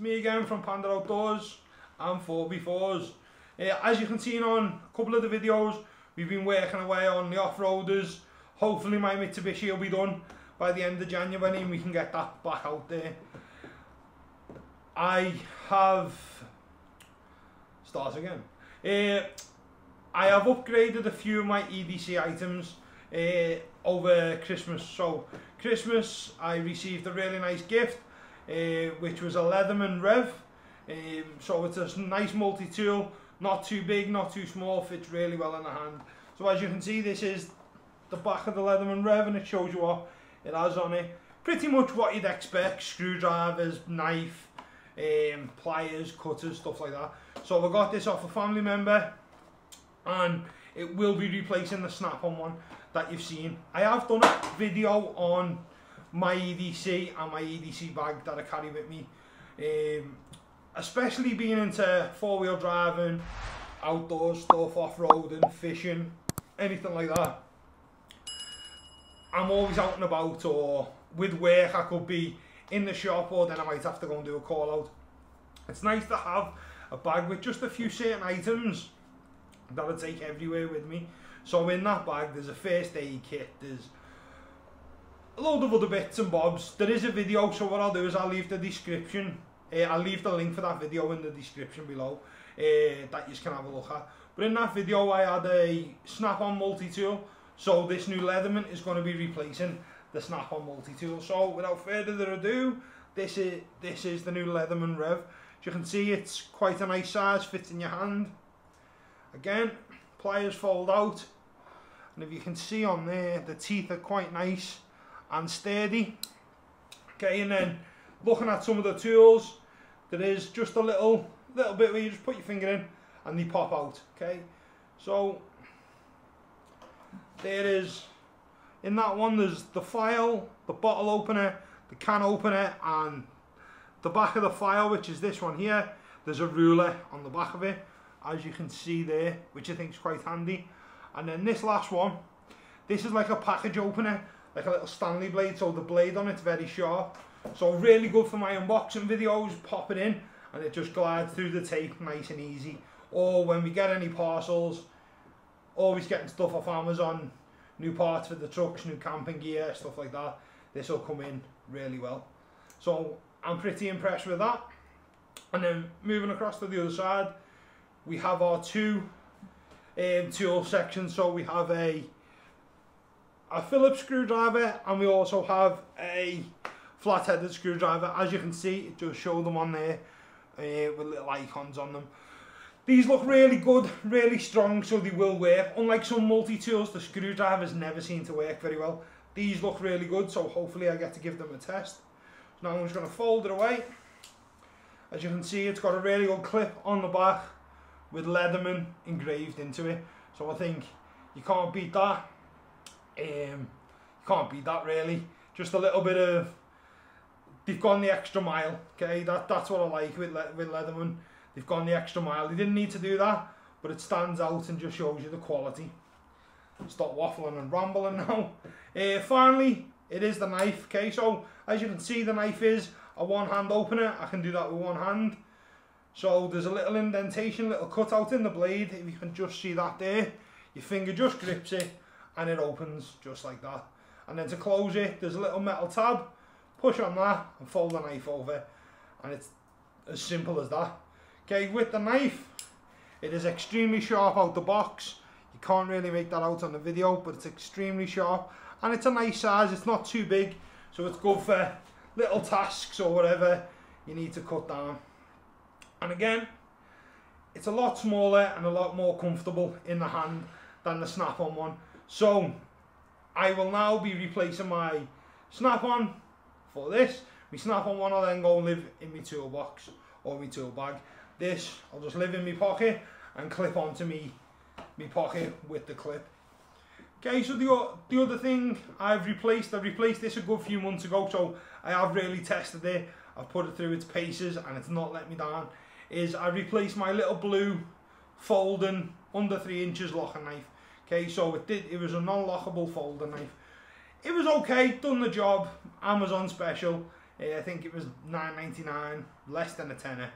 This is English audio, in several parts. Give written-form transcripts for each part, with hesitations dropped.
me again from Panda Outdoors and 4x4s. As you can see on a couple of the videos, we've been working away on the off-roaders. Hopefully my Mitsubishi will be done by the end of January and we can get that back out there. I have upgraded a few of my EDC items over Christmas. So Christmas I received a really nice gift, which was a Leatherman Rev. So it's a nice multi-tool, not too big, not too small, fits really well in the hand. So as you can see, this is the back of the Leatherman Rev and it shows you what it has on it. Pretty much what you'd expect: screwdrivers, knife, pliers, cutters, stuff like that. So I got this off a family member and it will be replacing the snap-on one that you've seen. I have done a video on my EDC and my EDC bag that I carry with me. Especially being into four-wheel driving, outdoor stuff, off-roading, fishing, anything like that. I'm always out and about, or with work I could be in the shop, or then I might have to go and do a call out. It's nice to have a bag with just a few certain items that I take everywhere with me. So in that bag there's a first aid kit, there's a load of other bits and bobs. There is a video, so what I'll do is I'll leave the description, I'll leave the link for that video in the description below, that you can have a look at. But in that video I had a snap-on multi-tool, so this new Leatherman is going to be replacing the snap-on multi-tool. So without further ado, this is the new Leatherman Rev. As you can see, it's quite a nice size, fits in your hand. Again, pliers fold out, and if you can see on there, the teeth are quite nice and sturdy. Okay, and then looking at some of the tools, there is just a little bit where you just put your finger in and they pop out. Okay, so there is, in that one there's the file, the bottle opener, the can opener, and the back of the file, which is this one here, there's a ruler on the back of it, as you can see there, which I think is quite handy. And then this last one, this is like a package opener, like a little Stanley blade, so the blade on it's very sharp. So really good for my unboxing videos, pop it in and it just glides through the tape nice and easy. Or when we get any parcels, always getting stuff off Amazon, new parts for the trucks, new camping gear, stuff like that, this will come in really well. So I'm pretty impressed with that. And then moving across to the other side, we have our two tool sections. So we have a Phillips screwdriver and we also have a flat-headed screwdriver. As you can see, it does show them on there with little icons on them. These look really good, really strong, so they will work. Unlike some multi-tools, the screwdrivers never seem to work very well. These look really good, so hopefully I get to give them a test. So now I'm just going to fold it away. As you can see, it's got a really good clip on the back with Leatherman engraved into it. So I think you can't beat that. You can't beat that really. Just a little bit of, they've gone the extra mile. Okay, that's what I like with Leatherman. They've gone the extra mile. They didn't need to do that, but it stands out and just shows you the quality. Stop waffling and rambling now. Finally, it is the knife. Okay, so as you can see, the knife is a one-hand opener. I can do that with one hand. So there's a little indentation, little cutout in the blade. If you can just see that there, your finger just grips it and it opens just like that. And then to close it, there's a little metal tab. Push on that and fold the knife over, and it's as simple as that. Okay, with the knife, it is extremely sharp out the box. You can't really make that out on the video, but it's extremely sharp and it's a nice size. It's not too big, so it's good for little tasks or whatever you need to cut down. And again, it's a lot smaller and a lot more comfortable in the hand than the snap-on one. So I will now be replacing my snap-on for this. My snap-on one will then go and live in my toolbox or my tool bag. This I'll just live in my pocket and clip onto me pocket with the clip. Okay, so the other thing I replaced this a good few months ago, so I have really tested it. I've put it through its paces and it's not let me down. Is I replaced my little blue folding under 3 inches locking knife. Okay, so it was a non-lockable folding knife. It was okay, done the job, Amazon special. I think it was $9.99, less than a tenner,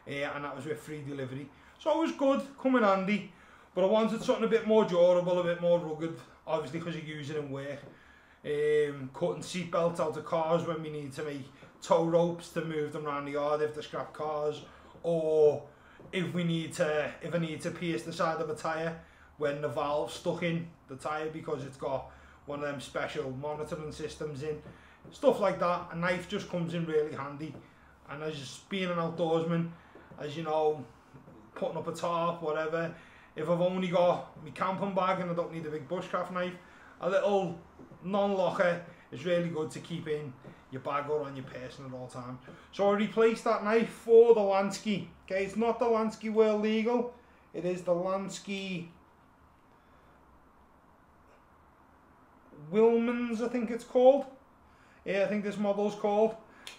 and that was with free delivery. So it was good, come in handy, but I wanted something a bit more durable, a bit more rugged, obviously because you use it in work. Cutting seat belts out of cars when we need to make tow ropes to move them around the yard if they're scrap cars, or if I need to pierce the side of a tyre when the valve's stuck in the tyre because it's got one of them special monitoring systems in. Stuff like that, a knife just comes in really handy. And as being an outdoorsman, as you know, putting up a tarp, whatever, if I've only got my camping bag and I don't need a big bushcraft knife, a little non-locker is really good to keep in your bag or on your person at all times. So I replaced that knife for the Lansky. Okay, it's not the Lansky World Legal, it is the Lansky Wilmans, I think it's called. Yeah, I think this model's called.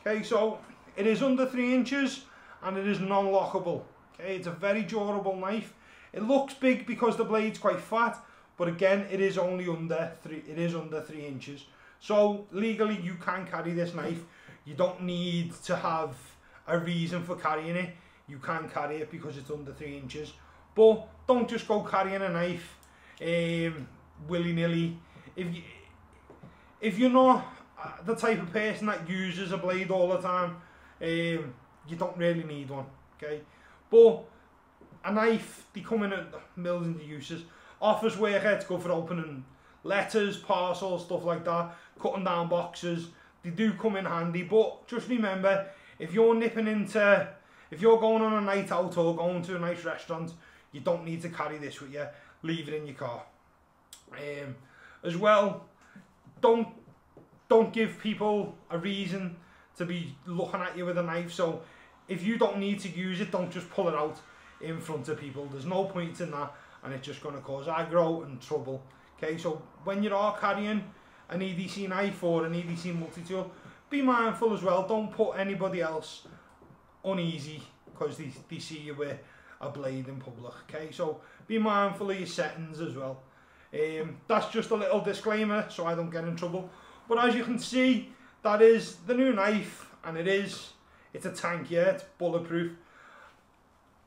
Okay, so it is under 3 inches and it is non-lockable. Okay, it's a very durable knife. It looks big because the blade's quite fat, but again, it is only under 3 inches. So legally, you can carry this knife. You don't need to have a reason for carrying it. You can carry it because it's under 3 inches. But don't just go carrying a knife willy-nilly. If you're not the type of person that uses a blade all the time, you don't really need one, okay? But a knife, they come in at millions of uses. Office worker, it's good for opening letters, parcels, stuff like that, cutting down boxes. They do come in handy, but just remember, if you're going on a night out or going to a nice restaurant, you don't need to carry this with you. Leave it in your car. As well, don't give people a reason to be looking at you with a knife. So if you don't need to use it, don't just pull it out in front of people. There's no point in that, and it's just going to cause aggro and trouble. Okay, so when you are carrying an EDC knife or an EDC multi-tool, be mindful as well. Don't put anybody else uneasy because they see you with a blade in public. Okay, so be mindful of your settings as well. That's just a little disclaimer so I don't get in trouble. But as you can see, that is the new knife, and it's a tank, yeah, it's bulletproof.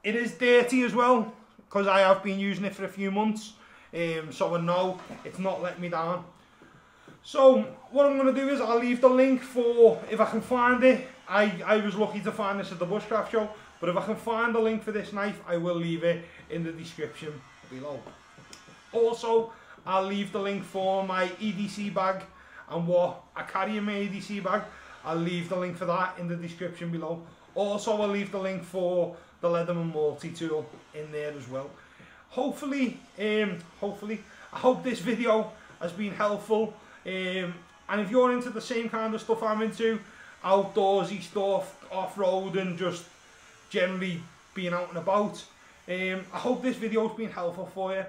It is dirty as well because I have been using it for a few months, so I know it's not let me down. So what I'm going to do is I'll leave the link for, if I can find it. I was lucky to find this at the Bushcraft show, but if I can find the link for this knife, I will leave it in the description below. Also, I'll leave the link for my EDC bag and what I carry in my EDC bag. I'll leave the link for that in the description below. Also, I'll leave the link for the Leatherman multi-tool in there as well. Hopefully, I hope this video has been helpful. And if you're into the same kind of stuff I'm into, outdoorsy stuff, off-road, and just generally being out and about, I hope this video has been helpful for you.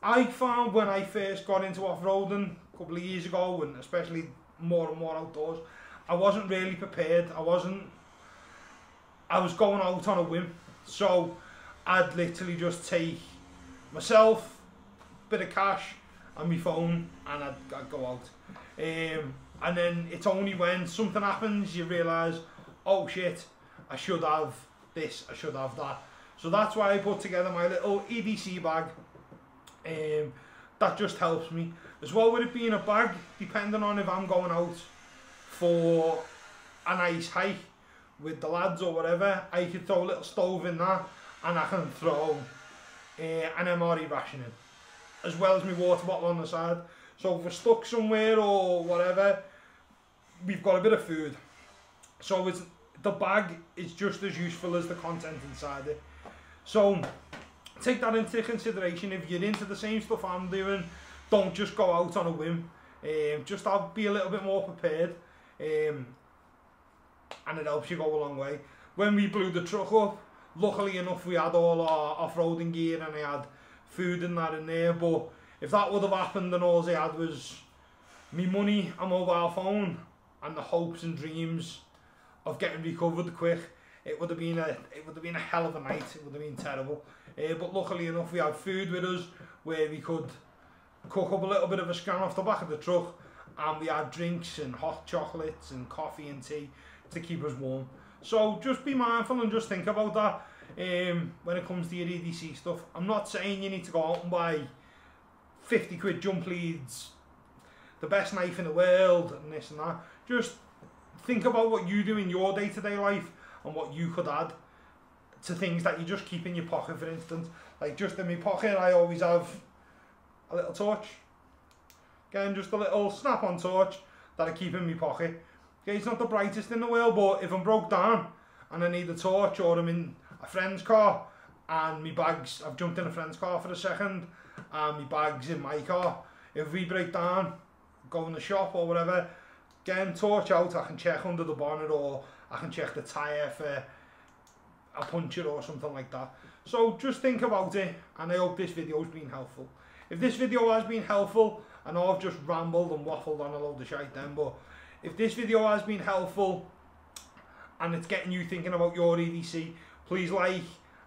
I found when I first got into off-roading a couple of years ago, and especially more and more outdoors, I wasn't really prepared. I was going out on a whim, so I'd literally just take myself, bit of cash and my phone, and I'd go out. And then it's only when something happens you realise, oh shit, I should have this, I should have that. So that's why I put together my little EDC bag. That just helps me. As well with it being a bag, depending on if I'm going out for a nice hike with the lads or whatever, I could throw a little stove in that, and I can throw an MRE ration in, as well as my water bottle on the side. So if we're stuck somewhere or whatever, we've got a bit of food. So the bag is just as useful as the content inside it. So take that into consideration. If you're into the same stuff I'm doing, don't just go out on a whim. Just be a little bit more prepared, and it helps you go a long way. When we blew the truck up, luckily enough we had all our off-roading gear and I had food and that in there, but if that would have happened and all I had was me money, a mobile phone, and the hopes and dreams of getting recovered quick, it would have been a hell of a night. It would have been terrible. But luckily enough, we had food with us where we could cook up a little bit of a scran off the back of the truck, and we had drinks and hot chocolates and coffee and tea to keep us warm. So just be mindful and just think about that when it comes to your EDC stuff. I'm not saying you need to go out and buy 50 quid jump leads, the best knife in the world and this and that. Just think about what you do in your day-to-day life and what you could add to things that you just keep in your pocket. For instance, like just in my pocket I always have a little torch. Again, just a little snap-on torch that I keep in my pocket. Okay, it's not the brightest in the world, but if I'm broke down and I need a torch, or I'm in a friend's car and my bags, I've jumped in a friend's car for a second and my bag's in my car, if we break down, go in the shop or whatever, again, torch out, I can check under the bonnet, or I can check the tyre for a puncture or something like that. So just think about it, and I hope this video has been helpful. If this video has been helpful, I know I've just rambled and waffled on a load of shite then, but if this video has been helpful and it's getting you thinking about your EDC, please like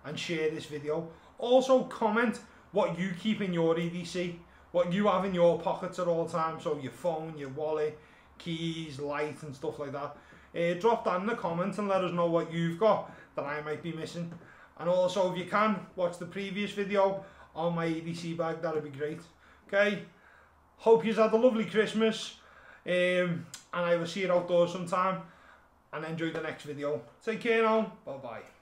and share this video. Also comment what you keep in your EDC, what you have in your pockets at all times, so your phone, your wallet, keys, light and stuff like that. Drop that in the comments and let us know what you've got that I might be missing. And also, if you can, watch the previous video on my EDC bag, that would be great. Okay, hope you've had a lovely Christmas, and I will see you outdoors sometime, and enjoy the next video. Take care now, bye bye.